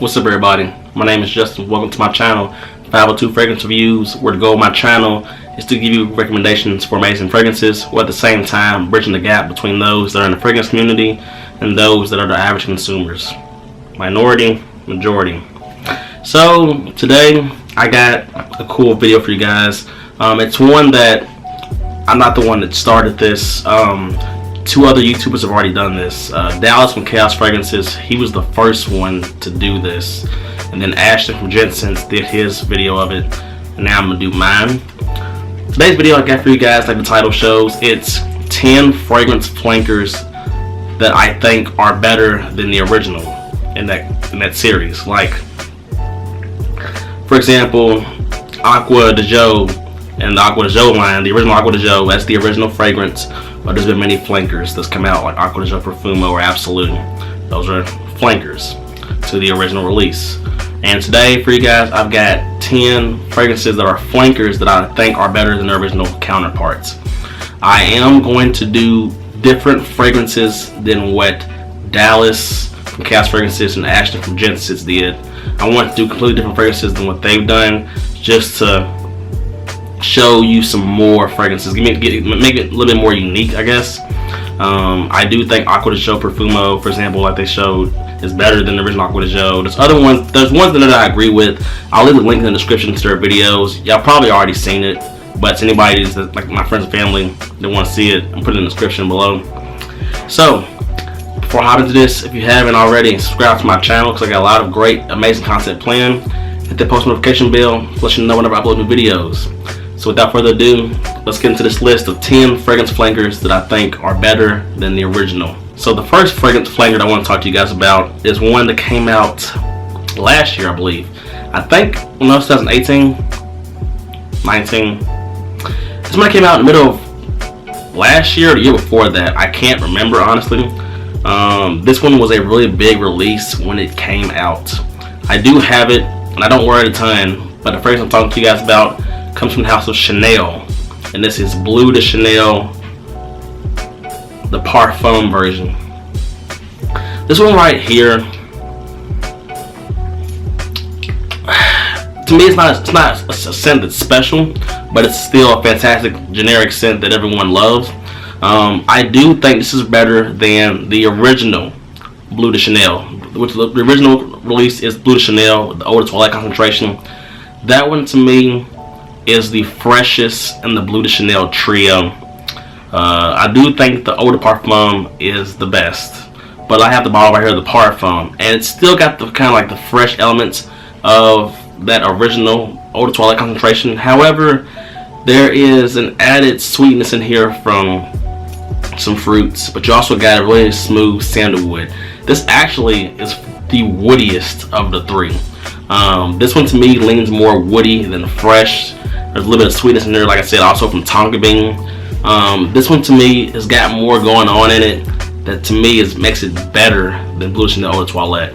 What's up, everybody? My name is Justin. Welcome to my channel, 502 Fragrance Reviews, where the goal of my channel is to give you recommendations for amazing fragrances, while at the same time bridging the gap between those that are in the fragrance community and those that are the average consumers. Minority, majority. So today I got a cool video for you guys. It's one that I'm not the one that started this. Two other YouTubers have already done this. Dallas from Chaos Fragrances, he was the first one to do this, and then Ashton from Jensen's did his video of it, and now I'm gonna do mine. Today's video I got for you guys, like the title shows, it's 10 fragrance flankers that I think are better than the original in that series. Like, for example, Aqua de Joe and the Aqua de Joe line, the original Aqua de Joe, that's the original fragrance. But there's been many flankers that's come out, like Aqua de Joe Profumo or Absolute. Those are flankers to the original release. And today for you guys, I've got 10 fragrances that are flankers that I think are better than their original counterparts. I am going to do different fragrances than what Dallas from Chaos Fragrances and Ashton from Genesis did. I want to do completely different fragrances than what they've done, just to show you some more fragrances, make it a little bit more unique, I guess. I do think Aqua de Joe Profumo, for example, like they showed, is better than the original Aqua de Joe. There's ones that I agree with. I'll leave the link in the description to their videos. Y'all probably already seen it, but to anybody that's like my friends and family that want to see it, I'll put it in the description below. So before I hop into this, if you haven't already, subscribe to my channel because I got a lot of great, amazing content planned. Hit that post notification bell to let you know whenever I upload new videos. So without further ado, let's get into this list of 10 fragrance flankers that I think are better than the original. So the first fragrance flanker that I want to talk to you guys about is one that came out last year, I believe. I think, no, 2018, 19. This one came out in the middle of last year or the year before that. I can't remember, honestly. This one was a really big release when it came out. I do have it, and I don't wear it a ton, but the fragrance I'm talking to you guys about comes from the house of Chanel, and this is Bleu de Chanel, the Parfum version. This one right here, to me, it's not a scent that's special, but it's still a fantastic generic scent that everyone loves. I do think this is better than the original Bleu de Chanel, which the original release is Bleu de Chanel, the Eau de Toilette concentration. That one to me is the freshest in the Bleu de Chanel trio. I do think the Eau de Parfum is the best, but I have the bottle right here, the Parfum, and it's still got the kind of like the fresh elements of that original Eau de Toilette concentration. However, there is an added sweetness in here from some fruits, but you also got a really smooth sandalwood. This actually is the woodiest of the three. This one to me leans more woody than fresh. There's a little bit of sweetness in there, like I said, also from tonka bean. This one to me has got more going on in it that to me makes it better than Bleu de Chanel Eau de Toilette.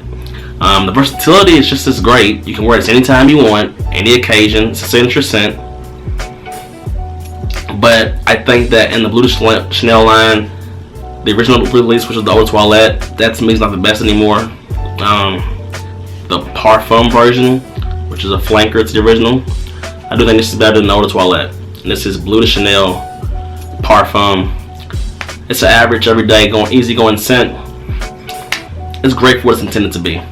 The versatility is just as great. You can wear this anytime you want, any occasion. It's a signature scent. But I think that in the Bleu de Chanel line, the original release, which was the Eau de Toilette, that to me is not the best anymore. The Parfum version, which is a flanker to the original, I do think this is better than Eau de Toilette. And this is Bleu de Chanel Parfum. It's an average, everyday, easy going scent. It's great for what it's intended to be.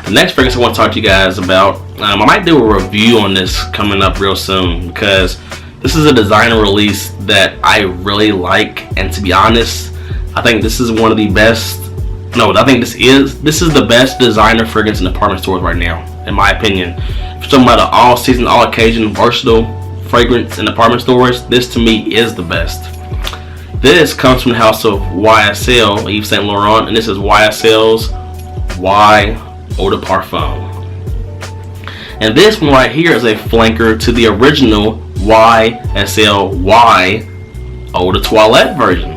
The next fragrance I want to talk to you guys about, I might do a review on this coming up real soon, because this is a designer release that I really like, and to be honest, I think this is one of the best. No, I think this is the best designer fragrance in department stores right now, in my opinion. If you're talking about an all-season, all-occasion, versatile fragrance in department stores, this to me is the best. This comes from the house of YSL, Yves Saint Laurent, and this is YSL's Y Eau de Parfum. And this one right here is a flanker to the original YSL Y Eau de Toilette version.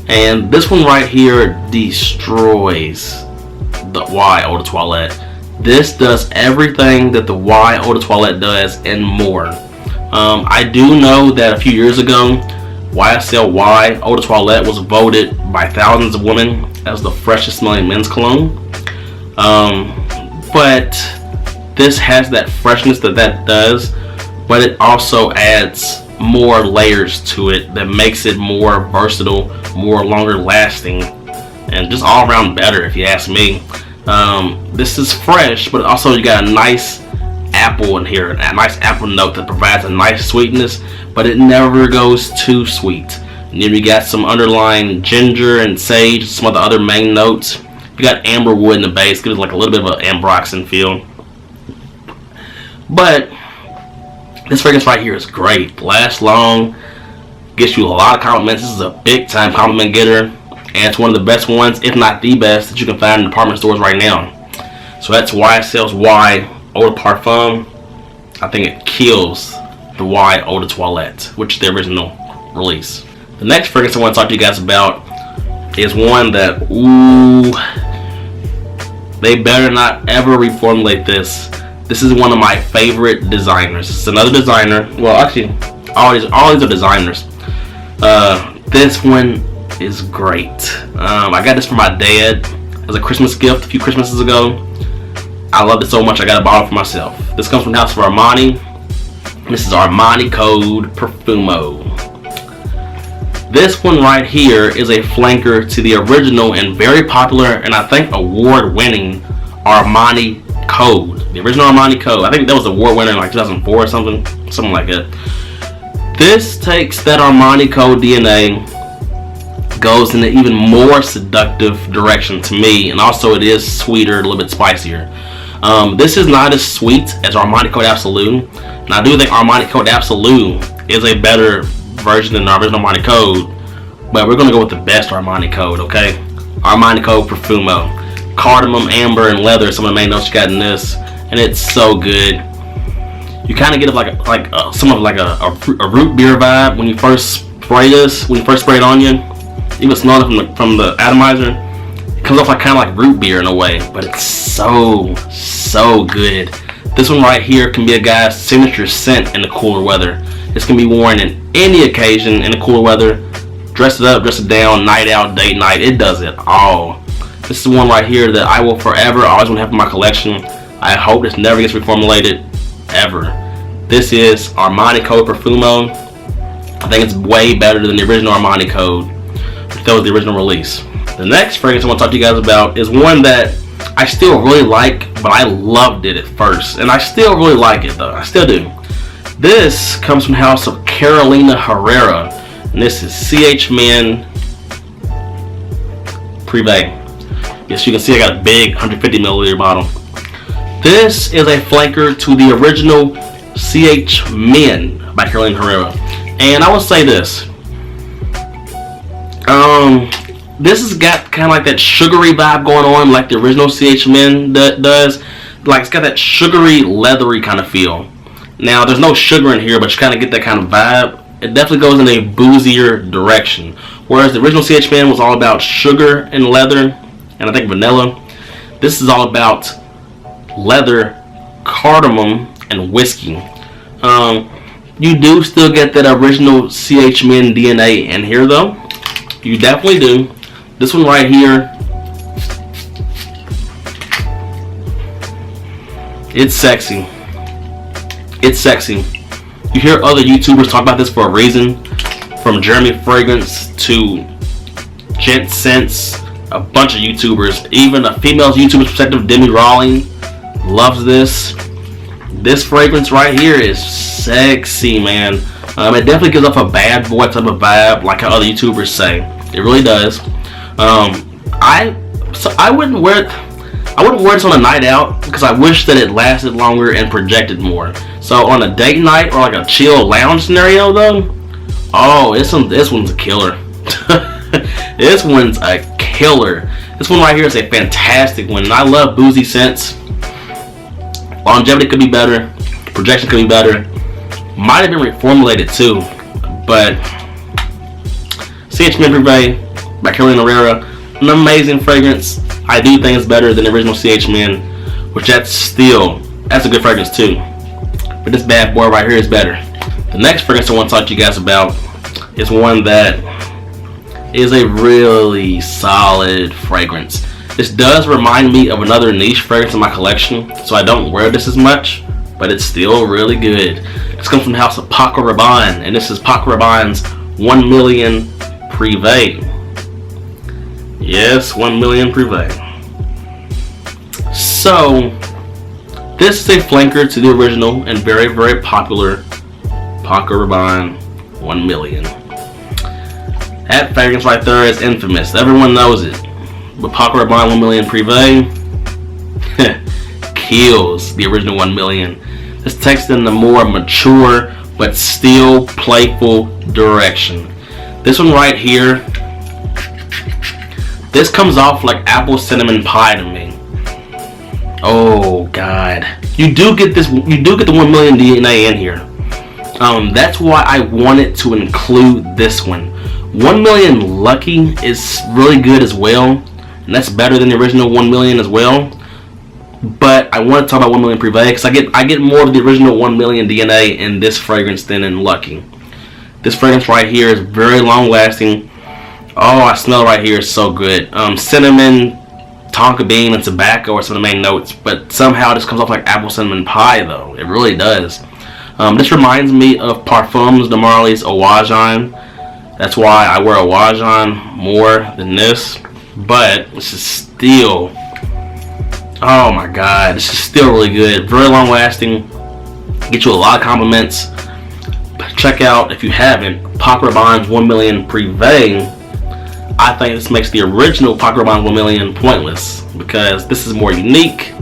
And this one right here destroys the Y Eau de Toilette. This does everything that the Y Eau de Toilette does and more. I do know that a few years ago, YSL Y Eau de Toilette was voted by thousands of women as the freshest smelling men's cologne. but this has that freshness that does, but it also adds more layers to it that makes it more versatile, more longer lasting, and just all around better if you ask me. This is fresh, but also you got a nice apple in here, a nice apple note that provides a nice sweetness, but it never goes too sweet. And then we got some underlying ginger and sage, some of the other main notes. You got amber wood in the base, gives like a little bit of an ambroxan feel. But this fragrance right here is great. Lasts long, gets you a lot of compliments. This is a big time compliment getter, and it's one of the best ones, if not the best, that you can find in department stores right now. So that's YSL's Y Eau de Parfum. I think it kills the Y Eau de Toilette, which is the original release. The next fragrance I want to talk to you guys about is one that, ooh, they better not ever reformulate this. This is one of my favorite designers. It's another designer. Well, actually, all these are designers. This one is great. I got this for my dad as a Christmas gift a few Christmases ago. I love it so much I got a bottle for myself. This comes from the house of Armani. This is Armani Code Profumo. This one right here is a flanker to the original and very popular, and I think award-winning Armani Code. The original Armani Code. I think that was award winner in like 2004 or something like that. This takes that Armani Code DNA, goes in an even more seductive direction to me, and also it is sweeter, a little bit spicier. This is not as sweet as Armani Code Absolute, and I do think Armani Code Absolute is a better version than the original Armani Code, but we're gonna go with the best Armani Code, okay? Armani Code Profumo. Cardamom, amber, and leather are some of the main notes you got in this, and it's so good. You kind of get a root beer vibe when you first spray this. When you first spray it on you, you can smell it from the atomizer. It comes off kind of like root beer in a way, but it's so good. This one right here can be a guy's signature scent in the cooler weather. This can be worn in any occasion in the cooler weather. Dress it up, dress it down, night out, date night. It does it all. This is one right here that I will forever always want to have in my collection. I hope this never gets reformulated ever. This is Armani Code Profumo. I think it's way better than the original Armani Code. That was the original release. The next fragrance I want to talk to you guys about is one that I still really like, but I loved it at first, and I still really like it though. I still do. This comes from the house of Carolina Herrera, and this is CH Men Prebate. Yes, you can see I got a big 150 milliliter bottle. This is a flanker to the original CH Men by Carolina Herrera, and I will say this. This has got kind of like that sugary vibe going on, like the original CH Men does. Like it's got that sugary, leathery kind of feel. Now, there's no sugar in here, but you kind of get that kind of vibe. It definitely goes in a boozier direction. Whereas the original CH Men was all about sugar and leather, and I think vanilla. This is all about leather, cardamom, and whiskey. You do still get that original CH Men DNA in here, though. You definitely do. This one right here, it's sexy. It's sexy. You hear other YouTubers talk about this for a reason. From Jeremy Fragrance to Gent Sense, a bunch of YouTubers, even a female YouTuber's perspective, Demi Rawling, loves this. This fragrance right here is sexy, man. It definitely gives off a bad boy type of vibe, like how other YouTubers say. It really does. I wouldn't wear this on a night out because I wish that it lasted longer and projected more. So on a date night or like a chill lounge scenario though, oh, this one's a killer. This one's a killer. This one right here is a fantastic one. And I love boozy scents. Longevity could be better. Projection could be better. Might have been reformulated too. But CH Men Prebate by Carolina Herrera, an amazing fragrance. I do think it's better than the original CH Men, which that's a good fragrance too. But this bad boy right here is better. The next fragrance I want to talk to you guys about is one that is a really solid fragrance. This does remind me of another niche fragrance in my collection, so I don't wear this as much, but it's still really good. This comes from the house of Paco Rabanne, and this is Paco Rabanne's 1 Million Prebate. Yes, 1 Million Prebate. So, this is a flanker to the original and very, very popular Paco Rabanne 1 Million. That fragrance right there is infamous. Everyone knows it. But Paco Rabanne 1 Million Prebate kills the original 1 Million. This takes it in the more mature but still playful direction. This one right here, this comes off like apple cinnamon pie to me. Oh God, you do get this. You do get the 1 million DNA in here. That's why I wanted to include this one. 1 Million Lucky is really good as well, and that's better than the original 1 Million as well. But I want to talk about 1 Million Prebate because I get more of the original 1 Million DNA in this fragrance than in Lucky. This fragrance right here is very long lasting. Oh, I smell right here is so good. Cinnamon, tonka bean, and tobacco are some of the main notes, but somehow this comes off like apple cinnamon pie though. It really does. This reminds me of Parfums de Marly's Awajan. That's why I wear Awajan more than this. But this is still, oh my God, this is still really good. Very long lasting. Get you a lot of compliments. Check out, if you haven't, Paco Rabanne's 1 Million Prebate. I think this makes the original Paco Rabanne 1 Million pointless because this is more unique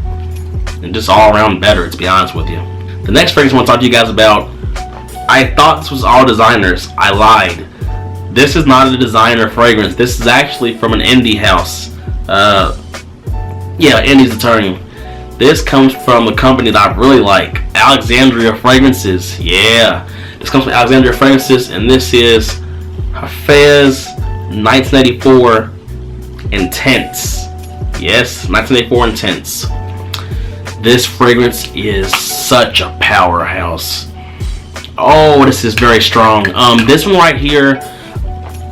and just all around better, to be honest with you. The next fragrance I want to talk to you guys about, I thought this was all designers. I lied. This is not a designer fragrance. This is actually from an indie house. Yeah, indie's the term. This comes from a company that I really like, Alexandria Fragrances. Yeah, this comes from Alexandria Fragrances, and this is Hafez 1984 Intense. Yes, 1984 Intense. This fragrance is such a powerhouse. Oh, this is very strong. This one right here,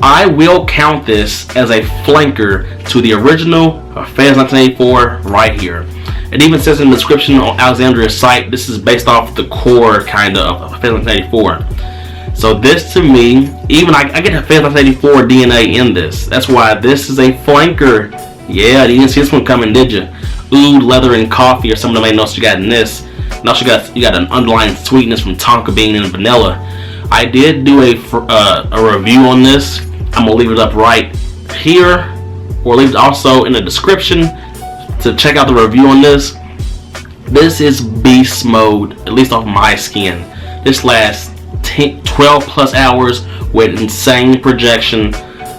I will count this as a flanker to the original Hafez 1984 right here. It even says in the description on Alexandria's site, this is based off the core kind of Hafez 1984. So this to me, even I get Hafez 1984 DNA in this. That's why this is a flanker. Yeah, you didn't see this one coming, did you? Oud, leather, and coffee are some of the main notes you got in this. And also you got an underlying sweetness from tonka bean and vanilla. I did do a review on this. I'm gonna leave it up right here, or leave it also in the description to check out the review on this. This is beast mode, at least off my skin. This lasts 12 plus hours with insane projection.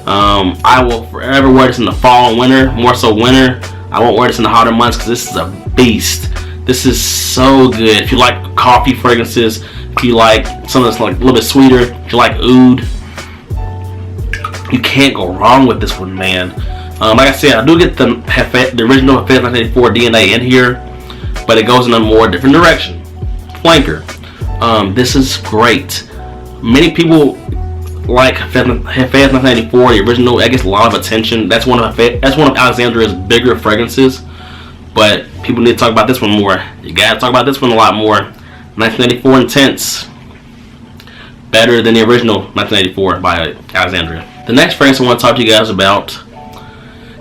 I will forever wear this in the fall and winter, more so winter. I won't wear this in the hotter months because this is a beast. This is so good. If you like coffee fragrances, if you like something that's like a little bit sweeter, if you like oud, you can't go wrong with this one, man. Like I said, I do get the original Hafez 1984 DNA in here, but it goes in a more different direction. Flanker. This is great. Many people like Hafez 1984, the original. It gets a lot of attention. That's one of Alexandria's bigger fragrances, but people need to talk about this one more. You gotta talk about this one a lot more. 1984 Intense, better than the original 1984 by Alexandria. The next fragrance I want to talk to you guys about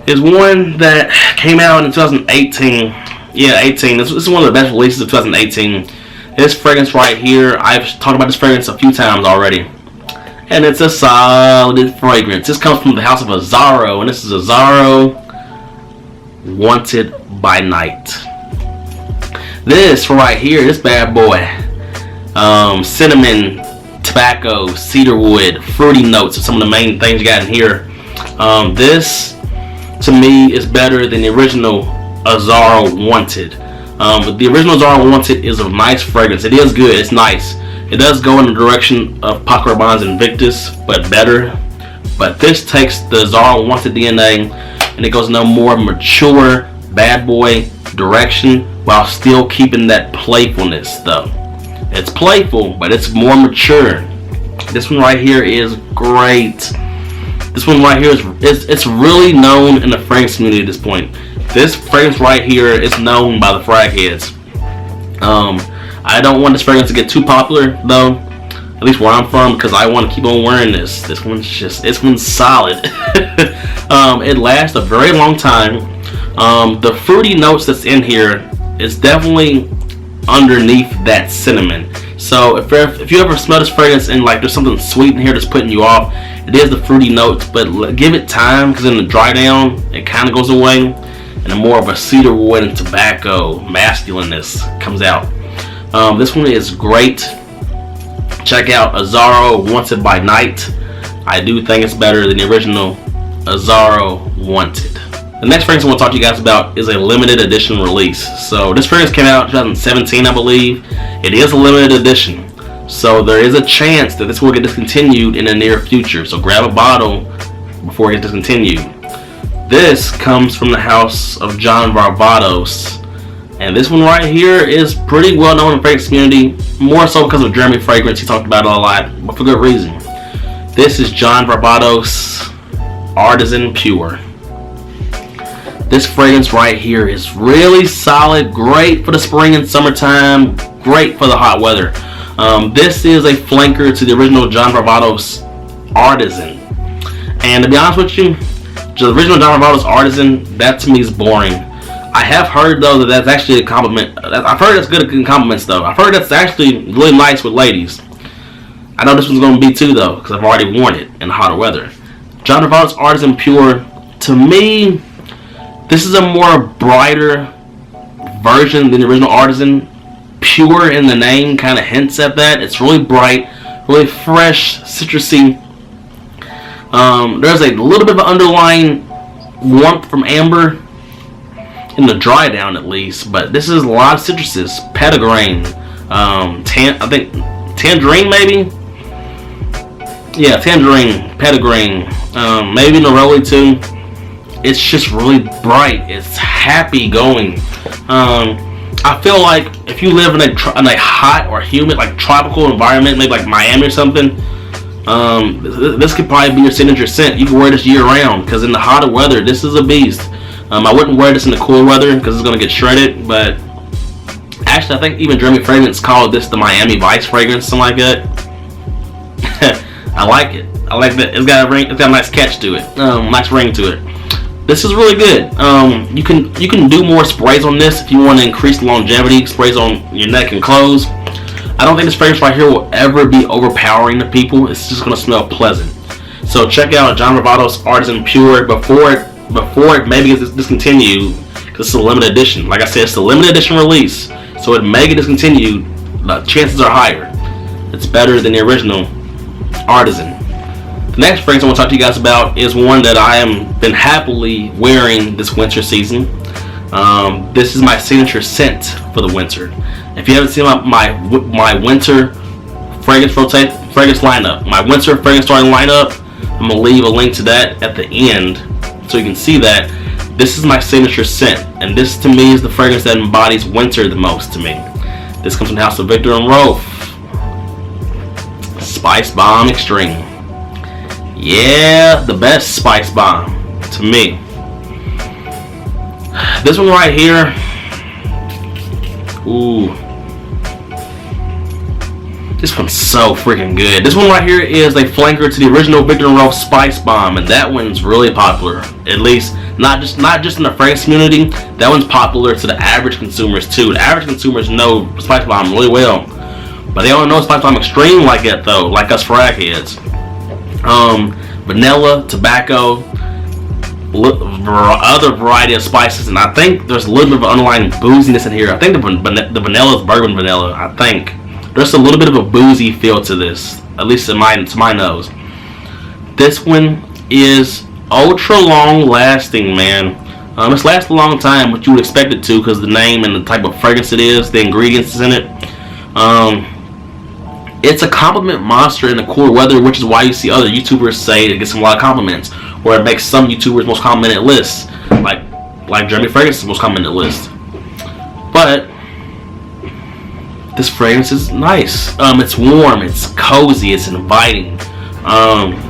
is one that came out in 2018. Yeah, 18. This is one of the best releases of 2018. This fragrance right here, I've talked about this fragrance a few times already, and it's a solid fragrance. This comes from the house of Azzaro, and this is Azzaro Wanted by Night. This right here, this bad boy, cinnamon, tobacco, cedarwood, fruity notes are some of the main things you got in here. This to me is better than the original Azzaro Wanted. The original Azzaro Wanted is a nice fragrance. It is good, it's nice. It does go in the direction of Paco Rabanne's Invictus, but better. But this takes the Azzaro Wanted DNA and it goes in a more mature, bad boy direction while still keeping that playfulness though. It's playful, but it's more mature. This one right here is great. This one right here is it's really known in the fragrance community at this point. This fragrance right here is known by the frag heads. I don't want this fragrance to get too popular though, at least where I'm from, because I want to keep on wearing this. This one's solid. It lasts a very long time. The fruity notes that's in here is definitely underneath that cinnamon. So if you ever smell this fragrance and like there's something sweet in here that's putting you off, it is the fruity notes, but give it time, because in the dry down it kind of goes away, and more of a cedar wood and tobacco masculineness comes out. This one is great. Check out Azzaro Wanted by Night. I do think it's better than the original Azzaro Wanted. The next fragrance I want to talk to you guys about is a limited edition release. So this fragrance came out in 2017, I believe. It is a limited edition, so there is a chance that this will get discontinued in the near future. So grab a bottle before it gets discontinued. This comes from the house of John Varvatos, and this one right here is pretty well known in the fragrance community, more so because of Jeremy fragrance. He talked about it a lot, but for good reason. This is John Varvatos Artisan Pure. This fragrance right here is really solid, great for the spring and summertime, great for the hot weather. This is a flanker to the original John Varvatos Artisan. And to be honest with you, the original John Varvatos Artisan, that to me is boring. I have heard though that that's actually a compliment. I've heard that's good in compliments though. I've heard that's actually really nice with ladies. I know this one's going to be too though, because I've already worn it in hotter weather. John Varvatos Artisan Pure, to me, this is a more brighter version than the original Artisan. Pure in the name kind of hints at that. It's really bright, really fresh, citrusy. There's a little bit of an underlying warmth from amber in the dry down at least, but this is a lot of citruses. Petitgrain, I think tangerine maybe? Yeah, tangerine, petitgrain, maybe neroli too. It's just really bright. It's happy going. I feel like if you live in a hot or humid, like tropical environment, maybe like Miami or something, this could probably be your signature scent. You can wear this year round, because in the hotter weather, this is a beast. I wouldn't wear this in the cool weather because it's going to get shredded, but actually I think even Jeremy Fragrance called this the Miami Vice fragrance, something like that. I like it. I like that. It's got a ring. It's got a nice catch to it. Nice ring to it. This is really good. You can do more sprays on this if you want to increase the longevity. Sprays on your neck and clothes. I don't think this fragrance right here will ever be overpowering to people. It's just going to smell pleasant. So check out John Varvatos Artisan Pure before it maybe gets discontinued, because it's a limited edition. Like I said, it's a limited edition release, so it may get discontinued. The chances are higher. It's better than the original Artisan. The next fragrance I want to talk to you guys about is one that I am been happily wearing this winter season. This is my signature scent for the winter. If you haven't seen my winter fragrance lineup, my winter fragrance starting lineup, I'm gonna leave a link to that at the end so you can see that. This is my signature scent, and this to me is the fragrance that embodies winter the most to me. This comes from the house of Viktor and Rolf. Spice Bomb Extreme. Yeah, the best spice bomb to me. This one right here, ooh, this one's so freaking good. This one right here is a flanker to the original Viktor and Rolf Spice Bomb, and that one's really popular. At least not just in the fragrance community. That one's popular to the average consumers too. The average consumers know Spice Bomb really well, but they don't know Spice Bomb Extreme like that though, like us frag heads. Vanilla, tobacco, other variety of spices, and I think there's a little bit of underlying booziness in here. I think the vanilla is bourbon vanilla. I think there's a little bit of a boozy feel to this, at least to my nose. This one is ultra long lasting, man. It's lasted a long time, but you would expect it to, because the name and the type of fragrance it is, the ingredients in it. It's a compliment monster in the cooler weather, which is why you see other YouTubers say it gets a lot of compliments, or it makes some YouTubers most complimented lists, like Jeremy Fragrance's most complimented list. But this fragrance is nice. It's warm, it's cozy, it's inviting.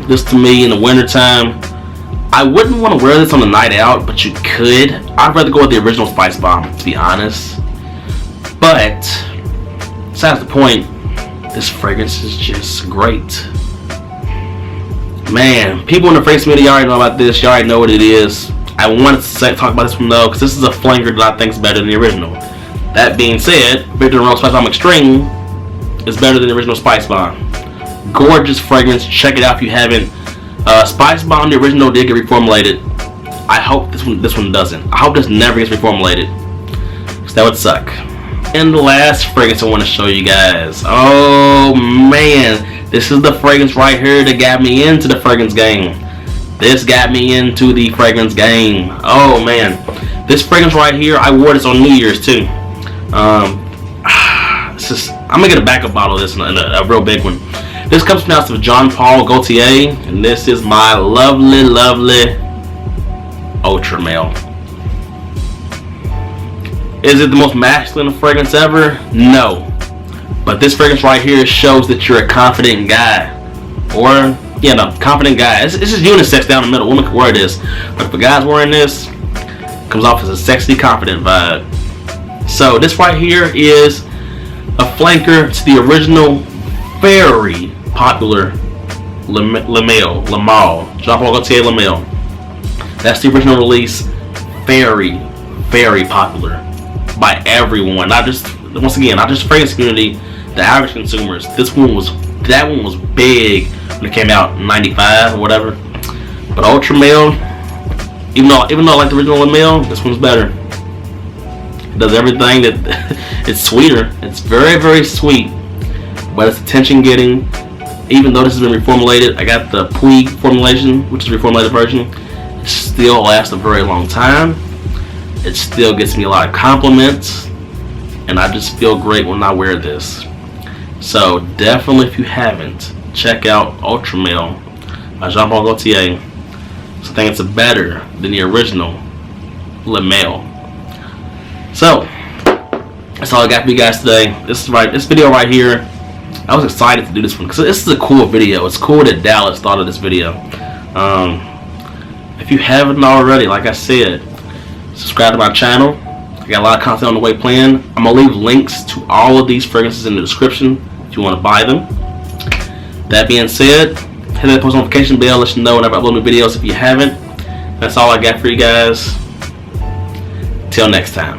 This to me in the wintertime, I wouldn't want to wear this on the night out, but you could. I'd rather go with the original Spice Bomb, to be honest. But besides the point, this fragrance is just great. Man, people in the fragrance community already know about this. You already know what it is. I wanted to talk about this one though, because this is a flanker that I think is better than the original. That being said, Viktor Rolf Spice Bomb Extreme is better than the original Spice Bomb. Gorgeous fragrance. Check it out if you haven't. Spice Bomb, the original, did get reformulated. I hope this one doesn't. I hope this never gets reformulated, because that would suck. And the last fragrance I want to show you guys. Oh man, this is the fragrance right here that got me into the fragrance game. This got me into the fragrance game. Oh man, this fragrance right here, I wore this on New Year's too. I'm gonna get a backup bottle of this, a real big one. This comes from the house of Jean Paul Gaultier, and this is my lovely, lovely Ultramel. Is it the most masculine fragrance ever? No. But this fragrance right here shows that you're a confident guy. Or, you know, confident guy. It's just unisex down the middle. Women can wear this. But if a guy's wearing this, it comes off as a sexy, confident vibe. So this right here is a flanker to the original, very popular Lamal. Jean-Paul Gaultier Lamal. That's the original release. Very, very popular by everyone. Not just, once again, not just the fragrance community, the average consumers. That one was big when it came out in '95 or whatever. But Ultramel, even though I like the original Lamal, this one's better. It does everything that it's sweeter. It's very, very sweet, but it's attention getting. Even though this has been reformulated, I got the Puig formulation, which is the reformulated version. It still lasts a very long time. It still gets me a lot of compliments, and I just feel great when I wear this. So definitely, if you haven't, check out Ultramel by Jean-Paul Gaultier. So I think it's better than the original Lamal. So that's all I got for you guys today. This video right here, I was excited to do this one because this is a cool video. It's cool that Dallas thought of this video. If you haven't already, like I said, subscribe to my channel. I got a lot of content on the way planned. I'm gonna leave links to all of these fragrances in the description if you want to buy them. That being said, hit that post notification bell, let you know whenever I upload new videos if you haven't. That's all I got for you guys. Till next time.